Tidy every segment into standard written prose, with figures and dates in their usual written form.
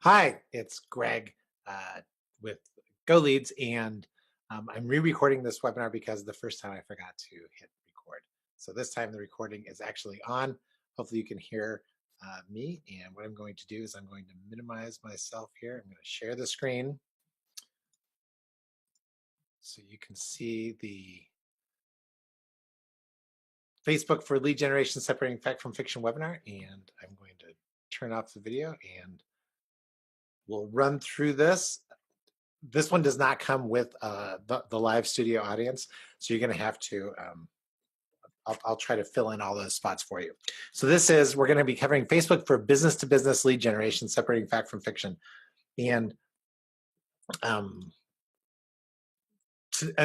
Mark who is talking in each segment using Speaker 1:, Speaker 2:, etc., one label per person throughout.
Speaker 1: Hi, it's Greg with GoLeads, and I'm re-recording this webinar because the first time I forgot to hit record. So this time the recording is actually on. Hopefully you can hear me, and what I'm going to do is I'm going to minimize myself here. I'm going to share the screen so you can see the Facebook for lead generation separating fact from fiction webinar, and I'm going to turn off the video and we'll run through this. This one does not come with the live studio audience, so you're going to have to, I'll try to fill in all those spots for you. So we're going to be covering Facebook for business-to-business lead generation, separating fact from fiction. And on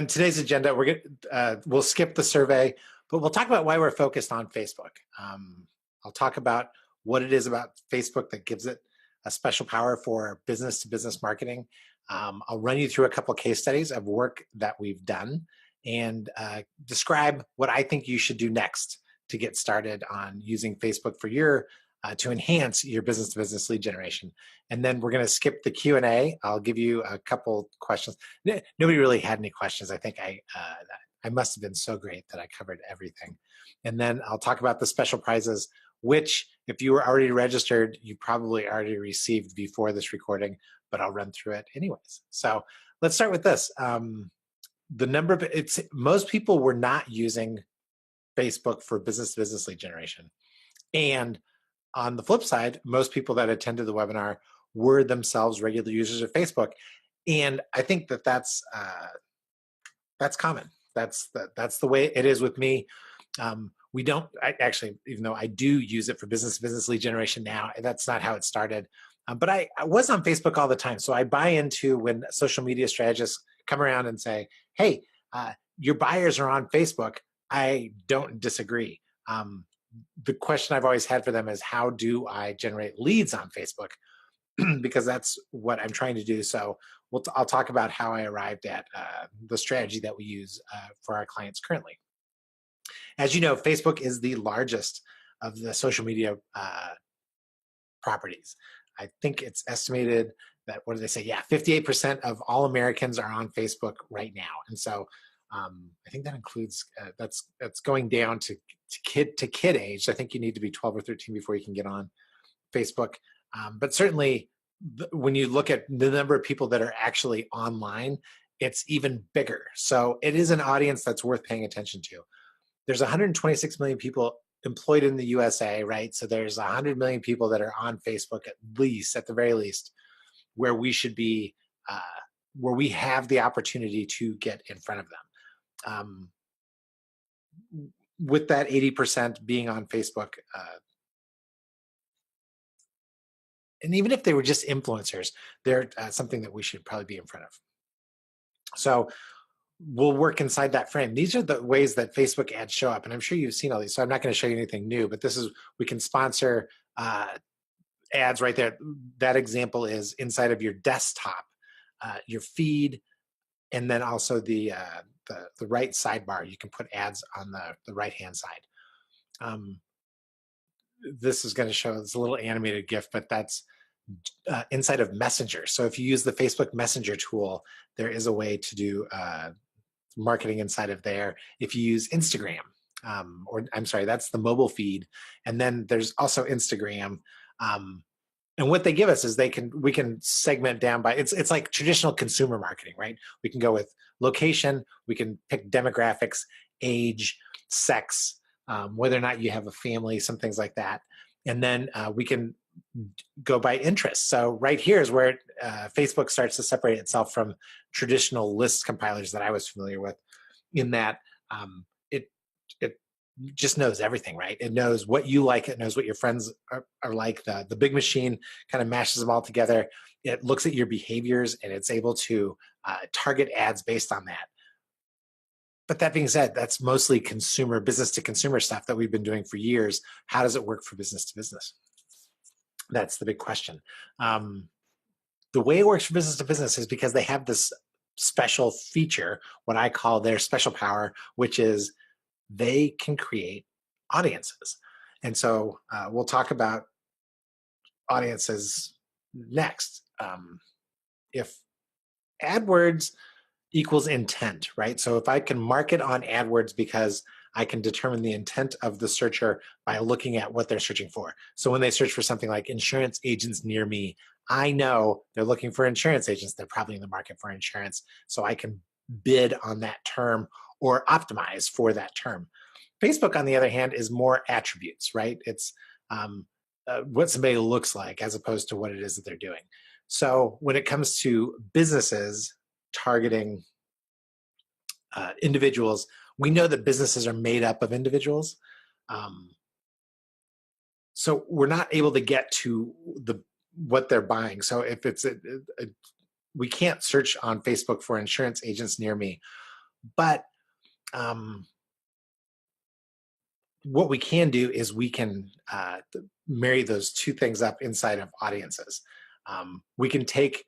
Speaker 1: today's agenda, we'll skip the survey, but we'll talk about why we're focused on Facebook. I'll talk about what it is about Facebook that gives it a special power for business-to-business marketing. I'll run you through a couple of case studies of work that we've done and describe what I think you should do next to get started on using Facebook for to enhance your business-to-business lead generation. And then we're going to skip the Q&A. I'll give you a couple questions. Nobody really had any questions. I think I must have been so great that I covered everything. And then I'll talk about the special prizes, which if you were already registered, you probably already received before this recording, but I'll run through it anyways. So let's start with this. Most people were not using Facebook for business-to-business lead generation. And on the flip side, most people that attended the webinar were themselves regular users of Facebook. And I think that's common. That's the way it is with me. Even though I do use it for business-to-business lead generation now, that's not how it started. But I was on Facebook all the time. So I buy into when social media strategists come around and say, hey, your buyers are on Facebook. I don't disagree. The question I've always had for them is, how do I generate leads on Facebook? Because that's what I'm trying to do. So I'll talk about how I arrived at the strategy that we use for our clients currently. As you know, Facebook is the largest of the social media properties. I think it's estimated that, what do they say? Yeah, 58% of all Americans are on Facebook right now. And so I think that includes, that's going down to kid age. I think you need to be 12 or 13 before you can get on Facebook. But certainly when you look at the number of people that are actually online, it's even bigger. So it is an audience that's worth paying attention to. There's 126 million people employed in the USA, right? So there's 100 million people that are on Facebook at the very least, where we should be, where we have the opportunity to get in front of them. With that 80% being on Facebook, and even if they were just influencers, they're something that we should probably be in front of. So we'll work inside that frame. These are the ways that Facebook ads show up, and I'm sure you've seen all these, so I'm not going to show you anything new, but we can sponsor ads right there. That example is inside of your desktop, your feed, and then also the right sidebar. You can put ads on the right-hand side. This is going to show, it's a little animated GIF, but that's inside of Messenger. So if you use the Facebook Messenger tool, there is a way to do marketing inside of there. If you use Instagram, or I'm sorry, that's the mobile feed. And then there's also Instagram. And what they give us is we can segment down by, it's like traditional consumer marketing, right? We can go with location, we can pick demographics, age, sex, whether or not you have a family, some things like that. And then we can go by interest. So right here is where Facebook starts to separate itself from traditional list compilers that I was familiar with, in that it just knows everything, right? It knows what you like. It knows what your friends are like. The big machine kind of mashes them all together. It looks at your behaviors and it's able to target ads based on that. But that being said, that's mostly business to consumer stuff that we've been doing for years. How does it work for business to business? That's the big question. The way it works for business to business is because they have this special feature, what I call their special power, which is they can create audiences. And so we'll talk about audiences Next, if AdWords equals intent, right? So if I can market on AdWords because I can determine the intent of the searcher by looking at what they're searching for. So when they search for something like insurance agents near me, I know they're looking for insurance agents. They're probably in the market for insurance. So I can bid on that term or optimize for that term. Facebook, on the other hand, is more attributes, right? It's what somebody looks like as opposed to what it is that they're doing. So when it comes to businesses targeting individuals, we know that businesses are made up of individuals. So we're not able to get to what they're buying. So if it's we can't search on Facebook for insurance agents near me, but what we can do is we can marry those two things up inside of audiences. We can take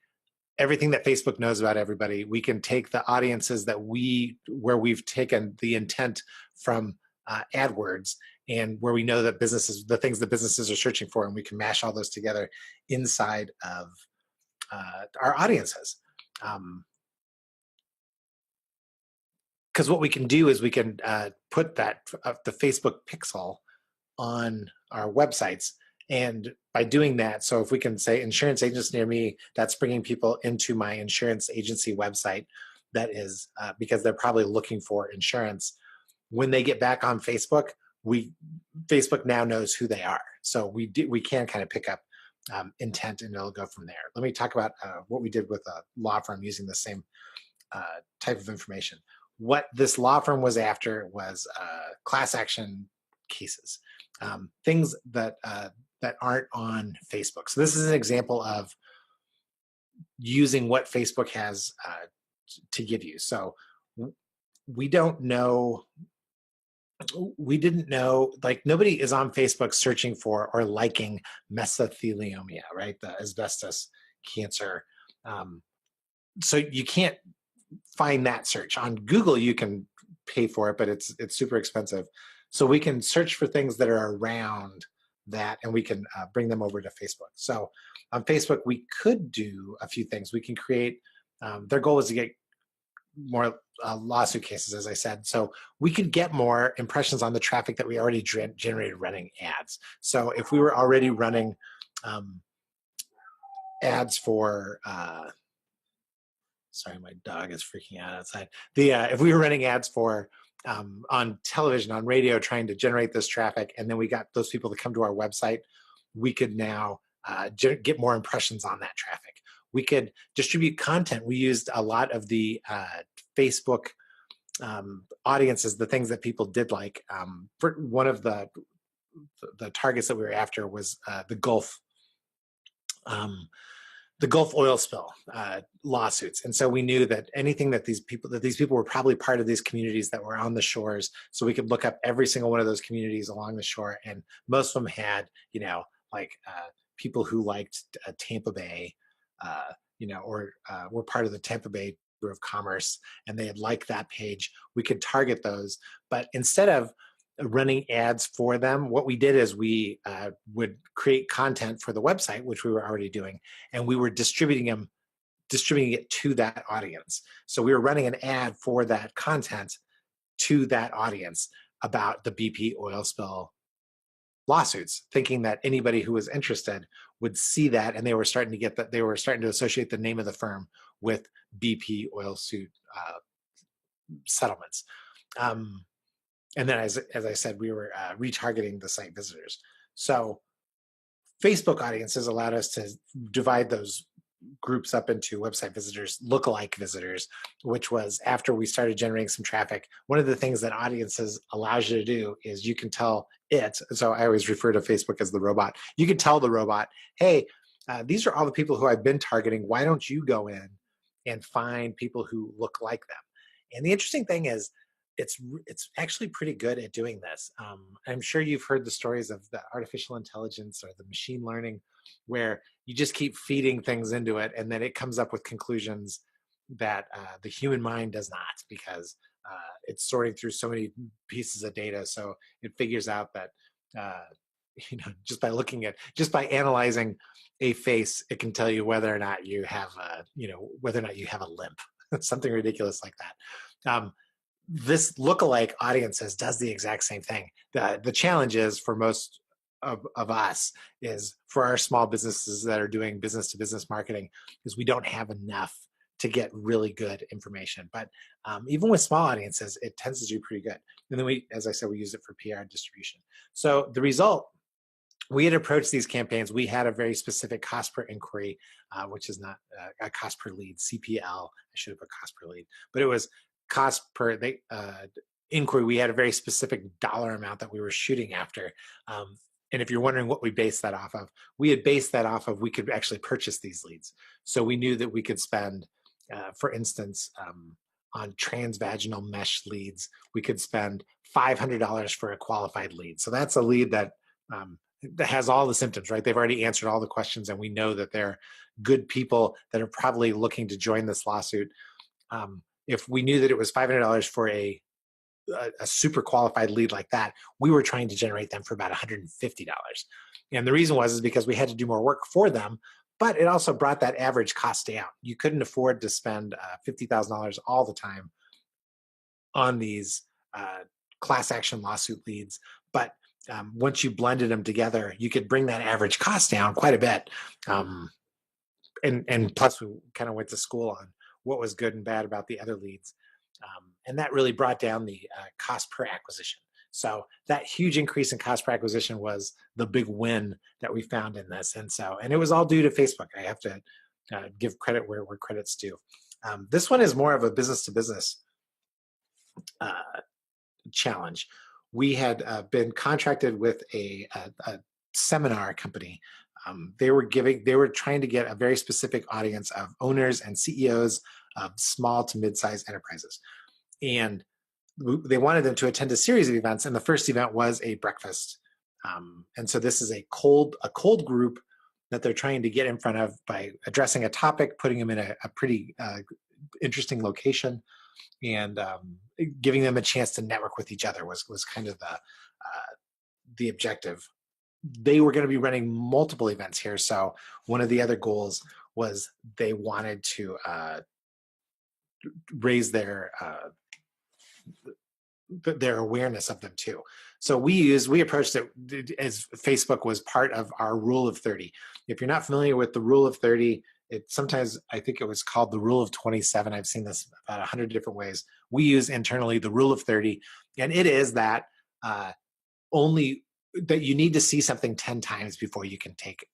Speaker 1: everything that Facebook knows about everybody. We can take the audiences where we've taken the intent from AdWords and where we know that the things that businesses are searching for, and we can mash all those together inside of our audiences. Because what we can do is we can put the Facebook pixel on our websites. And by doing that, so if we can say insurance agents near me, that's bringing people into my insurance agency website. That is because they're probably looking for insurance. When they get back on Facebook, Facebook now knows who they are. So we can kind of pick up intent, and it'll go from there. Let me talk about what we did with a law firm using the same type of information. What this law firm was after was class action cases, things that aren't on Facebook. So this is an example of using what Facebook has to give you. So we didn't know, like nobody is on Facebook searching for or liking mesothelioma, right? The asbestos cancer. So you can't find that search. On Google, you can pay for it, but it's super expensive. So we can search for things that are around that, and we can bring them over to Facebook. So on Facebook, we could do a few things. We can create, their goal is to get more lawsuit cases, as I said. So we could get more impressions on the traffic that we already generated running ads. So if we were already running ads for, sorry, my dog is freaking out outside. If we were running ads for on television, on radio, trying to generate this traffic, and then we got those people to come to our website, we could now get more impressions on that traffic. We could distribute content. We used a lot of the Facebook audiences, the things that people did like. For one of the targets that we were after was the Gulf oil spill lawsuits. And so we knew that anything that these people were probably part of these communities that were on the shores. So we could look up every single one of those communities along the shore. And most of them had, people who liked Tampa Bay, or were part of the Tampa Bay of Commerce, and they had liked that page. We could target those. But instead of running ads for them, what we did is we would create content for the website, which we were already doing, and we were distributing it to that audience. So we were running an ad for that content to that audience about the BP oil spill lawsuits, thinking that anybody who was interested would see that, and they were starting to associate the name of the firm with BP oil suit settlements. And then, as I said, we were retargeting the site visitors. So Facebook audiences allowed us to divide those groups up into website visitors, lookalike visitors, which was after we started generating some traffic. One of the things that audiences allows you to do is you can tell it. So I always refer to Facebook as the robot. You can tell the robot, hey, these are all the people who I've been targeting. Why don't you go in and find people who look like them? And the interesting thing is, it's actually pretty good at doing this. I'm sure you've heard the stories of the artificial intelligence or the machine learning, where you just keep feeding things into it, and then it comes up with conclusions that the human mind does not, because it's sorting through so many pieces of data. So it figures out that just by analyzing a face, it can tell you whether or not you have whether or not you have a limp, something ridiculous like that. This lookalike audiences does the exact same thing. The challenge is for most of us is for our small businesses that are doing business to business marketing is we don't have enough to get really good information. But even with small audiences, it tends to do pretty good. And then as I said, we use it for PR distribution. So the result, we had approached these campaigns. We had a very specific cost per inquiry, which is not a cost per lead, CPL. I should have put cost per lead, but it was cost per inquiry. We had a very specific dollar amount that we were shooting after. And if you're wondering what we based that off of, we had based that off of we could actually purchase these leads. So we knew that we could spend, for instance, on transvaginal mesh leads, we could spend $500 for a qualified lead. So that's a lead that has all the symptoms, right? They've already answered all the questions, and we know that they're good people that are probably looking to join this lawsuit. If we knew that it was $500 for a super qualified lead like that, we were trying to generate them for about $150. And the reason is because we had to do more work for them, but it also brought that average cost down. You couldn't afford to spend $50,000 all the time on these class action lawsuit leads. But once you blended them together, you could bring that average cost down quite a bit. And plus, we kind of went to school on what was good and bad about the other leads. And that really brought down the cost per acquisition. So that huge increase in cost per acquisition was the big win that we found in this. And it was all due to Facebook. I have to give credit where credit's due. This one is more of a business to business challenge. We had been contracted with a seminar company. They were trying to get a very specific audience of owners and CEOs of small to mid-sized enterprises. And they wanted them to attend a series of events, and the first event was a breakfast. And so this is a cold group that they're trying to get in front of by addressing a topic, putting them in a pretty interesting location, and giving them a chance to network with each other was kind of the objective. They were going to be running multiple events here. So one of the other goals was they wanted to raise their awareness of them too. So we approached it as Facebook was part of our rule of 30. If you're not familiar with the rule of 30, sometimes I think it was called the rule of 27. I've seen this about 100 different ways. We use internally the rule of 30, and it is that only that you need to see something 10 times before you can take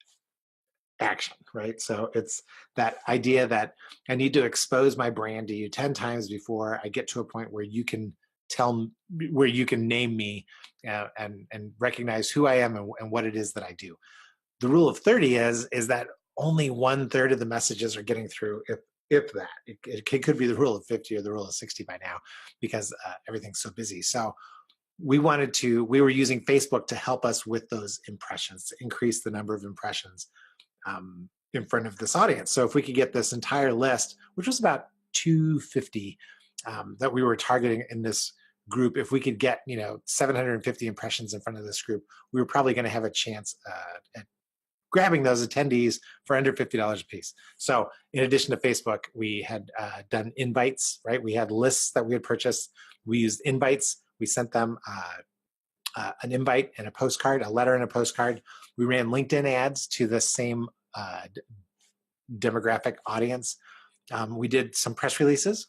Speaker 1: action, right? So it's that idea that I need to expose my brand to you 10 times before I get to a point where you can name me and recognize who I am and what it is that I do. The rule of 30 is that only 1/3 of the messages are getting through, if that. It could be the rule of 50 or the rule of 60 by now, because everything's so busy. So we were using Facebook to help us with those impressions, to increase the number of impressions in front of this audience. So if we could get this entire list, which was about 250 that we were targeting in this group, if we could get 750 impressions in front of this group, we were probably going to have a chance at grabbing those attendees for under $50 a piece. So in addition to Facebook, we had done invites, right? We had lists that we had purchased. We used invites. We sent them an invite and a postcard, a letter and a postcard. We ran LinkedIn ads to the same demographic audience. We did some press releases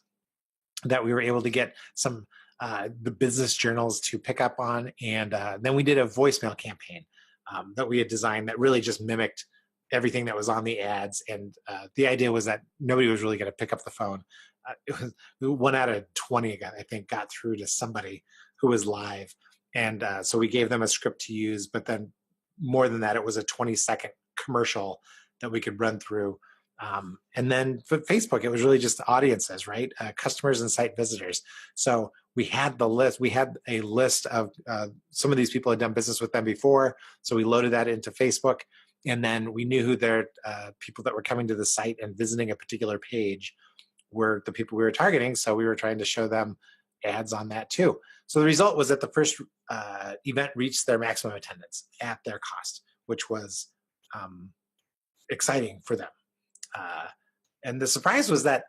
Speaker 1: that we were able to get some the business journals to pick up on, and then we did a voicemail campaign that we had designed that really just mimicked everything that was on the ads. And the idea was that nobody was really going to pick up the phone. It was 1 out of 20, I think, got through to somebody who was live. And so we gave them a script to use, but then more than that, it was a 20-second commercial that we could run through. And then for Facebook, it was really just audiences, right? Customers and site visitors. So we had the list. We had a list of some of these people had done business with them before. So we loaded that into Facebook. And then we knew who their people that were coming to the site and visiting a particular page were the people we were targeting. So we were trying to show them ads on that too. So the result was that the first event reached their maximum attendance at their cost, which was exciting for them. And the surprise was that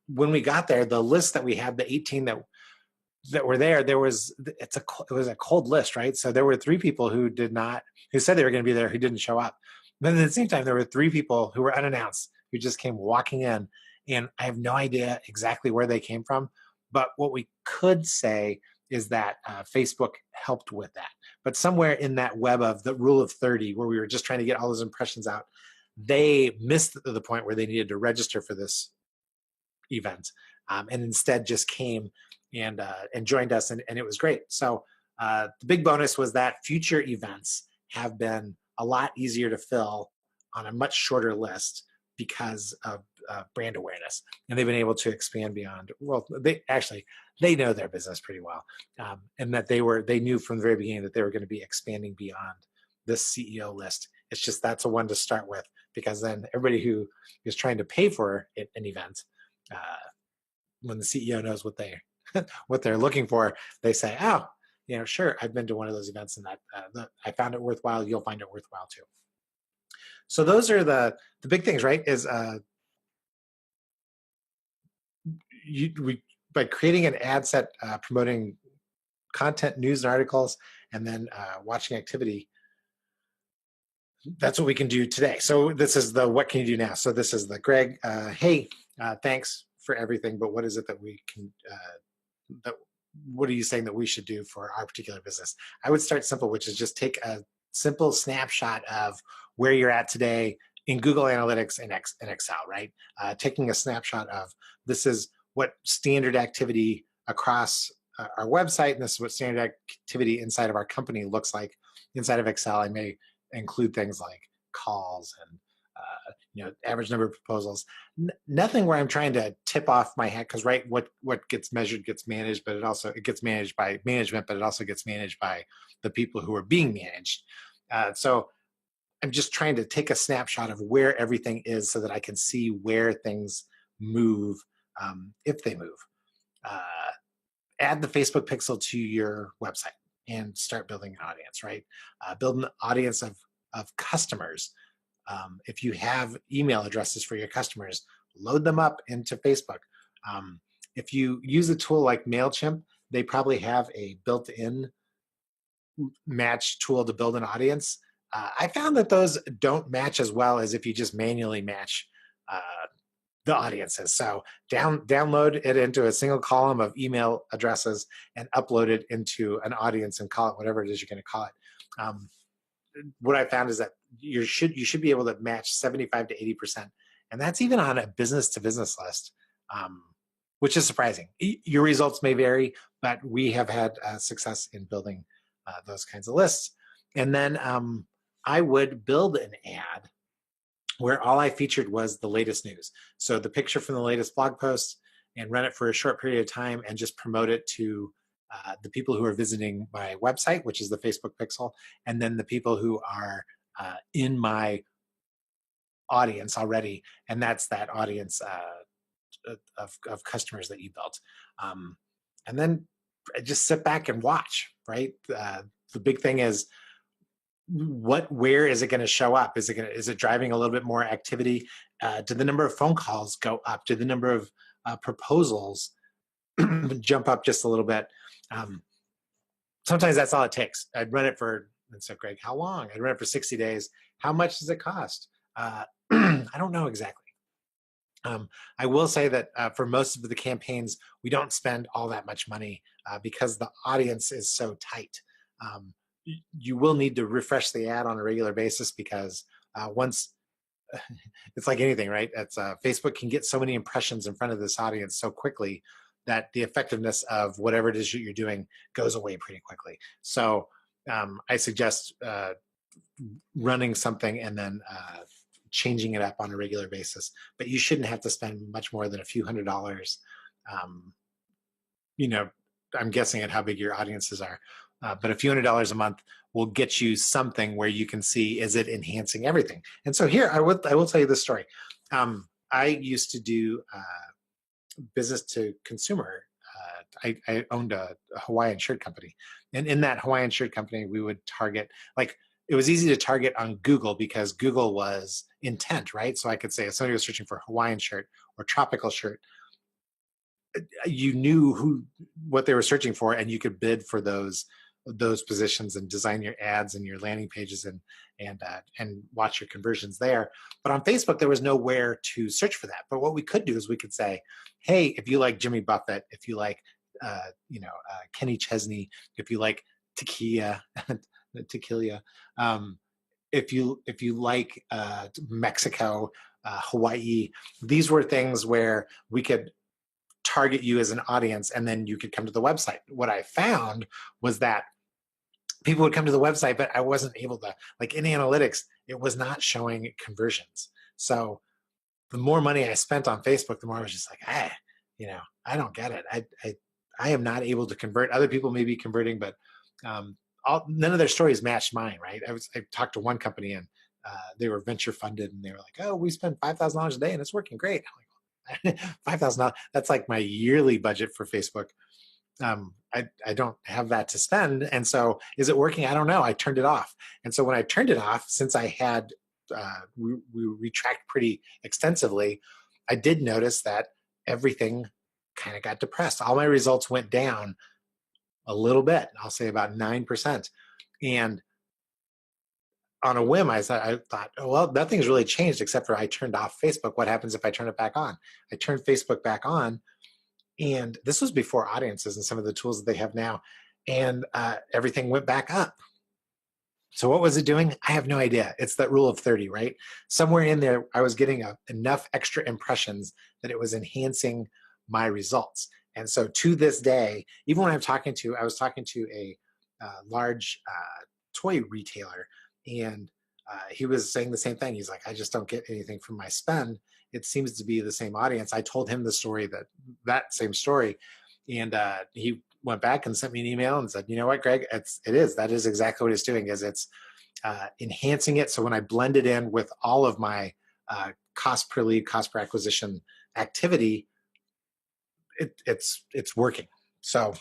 Speaker 1: when we got there, the list that we had, the 18 that were there, it was a cold list, right? So there were 3 people who said they were going to be there, who didn't show up. Then at the same time, there were 3 people who were unannounced, who just came walking in, and I have no idea exactly where they came from. But what we could say is that Facebook helped with that. But somewhere in that web of the rule of 30, where we were just trying to get all those impressions out, they missed the point where they needed to register for this event, and instead just came and joined us, and it was great. So the big bonus was that future events have been a lot easier to fill on a much shorter list because of brand awareness, and they've been able to expand beyond. Well, they know their business pretty well, and that they knew from the very beginning that they were going to be expanding beyond this CEO list. It's just that's a one to start with, because then everybody who is trying to pay for an event, when the CEO knows what they're looking for, they say, "Oh, sure, I've been to one of those events, and that I found it worthwhile. You'll find it worthwhile too." So those are the big things, right? Is by creating an ad set promoting content, news, and articles, and then watching activity. That's what we can do today. So this is the what can you do now. So this is the Greg. Hey, thanks for everything, but what is it that we can? What are you saying that we should do for our particular business? I would start simple, which is just take a simple snapshot of where you're at today in Google Analytics and Excel, right? Taking a snapshot of this is what standard activity across our website, and this is what standard activity inside of our company looks like. Inside of Excel, I may include things like calls and average number of proposals. Nothing where I'm trying to tip off my hat, because right, what gets measured gets managed, but it gets managed by management, but it also gets managed by the people who are being managed. So I'm just trying to take a snapshot of where everything is so that I can see where things move, if they move. Add the Facebook pixel to your website and start building an audience, right? Build an audience of customers. If you have email addresses for your customers, load them up into Facebook. If you use a tool like MailChimp, they probably have a built-in match tool to build an audience. I found that those don't match as well as if you just manually match the audiences. So download it into a single column of email addresses and upload it into an audience and call it whatever it is you're going to call it. What I found is that you should be able to match 75 to 80%, and that's even on a business to business list, which is surprising. Your results may vary, but we have had success in building those kinds of lists. And then I would build an ad where all I featured was the latest news. So the picture from the latest blog post, and run it for a short period of time and just promote it to the people who are visiting my website, which is the Facebook pixel, and then the people who are in my audience already, and that's that audience of customers that you built. And then just sit back and watch, right? The big thing is, where is it going to show up? Is it driving a little bit more activity? Did the number of phone calls go up? Did the number of proposals jump up just a little bit? Sometimes that's all it takes. I'd run it for, and so Greg, how long? I'd run it for 60 days. How much does it cost? I don't know exactly. I will say that for most of the campaigns, we don't spend all that much money because the audience is so tight. You will need to refresh the ad on a regular basis, because once it's like anything, right? It's Facebook can get so many impressions in front of this audience so quickly that the effectiveness of whatever it is you're doing goes away pretty quickly. So I suggest running something and then changing it up on a regular basis. But you shouldn't have to spend much more than a few $100s. I'm guessing at how big your audiences are. But a few $100s a month will get you something where you can see, is it enhancing everything? And so here, I will tell you this story. I used to do business to consumer I owned a Hawaiian shirt company, and in that Hawaiian shirt company, we would target, like, it was easy to target on Google because Google was intent, right? So I could say if somebody was searching for Hawaiian shirt or tropical shirt, you knew what they were searching for, and you could bid for those positions and design your ads and your landing pages and watch your conversions there. But on Facebook, there was nowhere to search for that. But what we could do is we could say, hey, if you like Jimmy Buffett, if you like Kenny Chesney, if you like tequila, tequila, if you like Mexico, Hawaii, these were things where we could target you as an audience, and then you could come to the website. What I found was that people would come to the website, but I wasn't able to, like, in analytics, it was not showing conversions. So the more money I spent on Facebook, the more I was just like, I don't get it. I am not able to convert. Other people may be converting, but none of their stories matched mine, right? I talked to one company, and they were venture funded, and they were like, oh, we spend $5,000 a day and it's working great. I'm like, $5,000, that's like my yearly budget for Facebook. I don't have that to spend. And so is it working? I don't know. I turned it off. And so when I turned it off, since I had, we tracked pretty extensively, I did notice that everything kind of got depressed. All my results went down a little bit. I'll say about 9%. And on a whim, I thought, oh, well, nothing's really changed except for I turned off Facebook. What happens if I turn it back on? I turned Facebook back on, and this was before audiences and some of the tools that they have now, and everything went back up. So what was it doing? I have no idea. It's that rule of 30, right? Somewhere in there, I was getting enough extra impressions that it was enhancing my results. And so to this day, even when I was talking to a large toy retailer, and he was saying the same thing. He's like, I just don't get anything from my spend. It seems to be the same audience. I told him the story, that same story, and he went back and sent me an email and said, you know what, Greg, that is exactly what it's doing. Is it's enhancing it. So when I blend it in with all of my cost per lead, cost per acquisition activity, it's working. So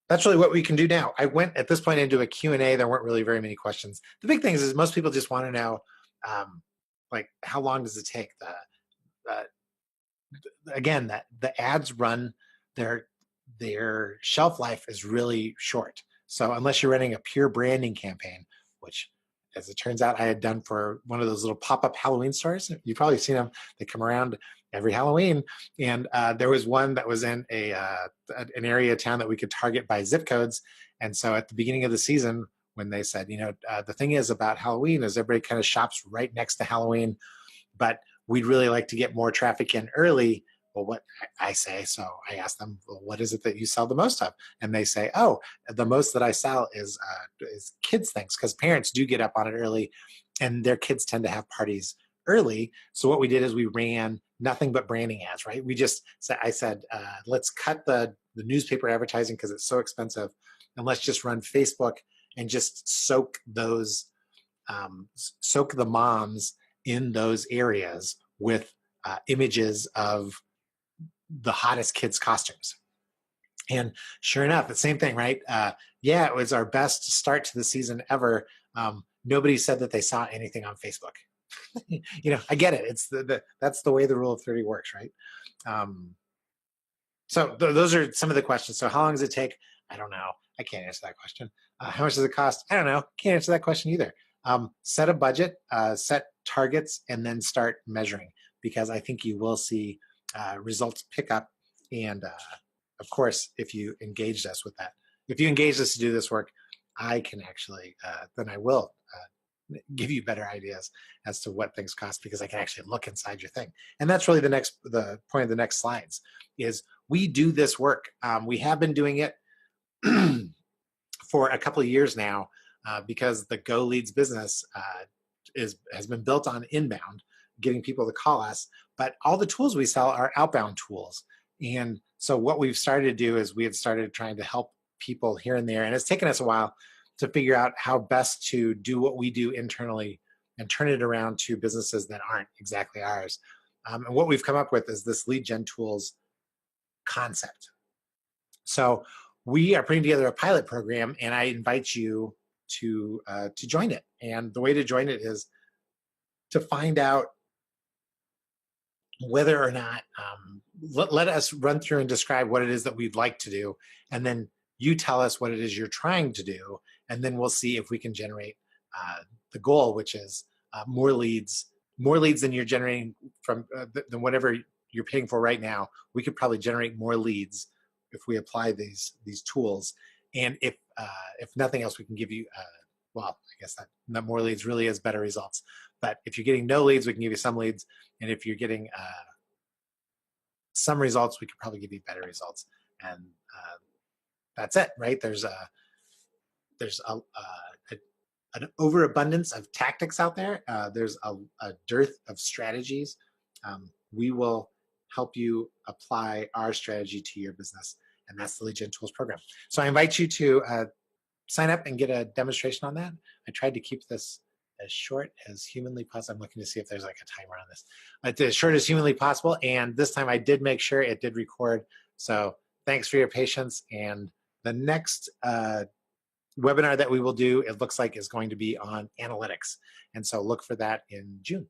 Speaker 1: that's really what we can do now. I went at this point into a Q&A. There weren't really very many questions. The big thing is most people just want to know, like, how long does it take? Again, that the ads run, their shelf life is really short. So unless you're running a pure branding campaign, which, as it turns out, I had done for one of those little pop-up Halloween stores. You've probably seen them. They come around every Halloween. And there was one that was in an area of town that we could target by zip codes. And so at the beginning of the season, when they said, the thing is about Halloween is everybody kind of shops right next to Halloween, but we'd really like to get more traffic in early. Well, what I say, so I ask them, well, what is it that you sell the most of? And they say, oh, the most that I sell is kids things, because parents do get up on it early and their kids tend to have parties early. So what we did is we ran nothing but branding ads, right? I said, let's cut the newspaper advertising because it's so expensive, and let's just run Facebook and just soak the moms in those areas with images of the hottest kids' costumes. And sure enough, the same thing, right? It was our best start to the season ever. Nobody said that they saw anything on Facebook. I get it. It's that's the way the rule of 30 works, right? So those are some of the questions. So how long does it take? I don't know. I can't answer that question. How much does it cost? I don't know. Can't answer that question either. Set a budget, set targets, and then start measuring, because I think you will see results pick up. And of course, if you engaged us with that, if you engaged us to do this work, I can actually, then I will give you better ideas as to what things cost, because I can actually look inside your thing. And that's really the point of the next slides is we do this work. We have been doing it for a couple of years now, because the GoLeads business has been built on inbound, getting people to call us, but all the tools we sell are outbound tools. And so what we've started to do is we have started trying to help people here and there, and it's taken us a while to figure out how best to do what we do internally and turn it around to businesses that aren't exactly ours. And what we've come up with is this lead gen tools concept. So we are putting together a pilot program, and I invite you to join it. And the way to join it is to find out whether or not, let us run through and describe what it is that we'd like to do, and then you tell us what it is you're trying to do, and then we'll see if we can generate the goal, which is more leads than you're generating from than whatever you're paying for right now. We could probably generate more leads if we apply these tools, and if nothing else, we can give you well, I guess that more leads really is better results. But if you're getting no leads, we can give you some leads. And if you're getting some results, we could probably give you better results. And that's it, right? There's an overabundance of tactics out there. There's a dearth of strategies. We will help you apply our strategy to your business. And that's the Lead Gen Tools program. So I invite you to sign up and get a demonstration on that. I tried to keep this as short as humanly possible. I'm looking to see if there's like a timer on this. But as short as humanly possible. And this time I did make sure it did record. So thanks for your patience. And the next webinar that we will do, it looks like, is going to be on analytics. And so look for that in June.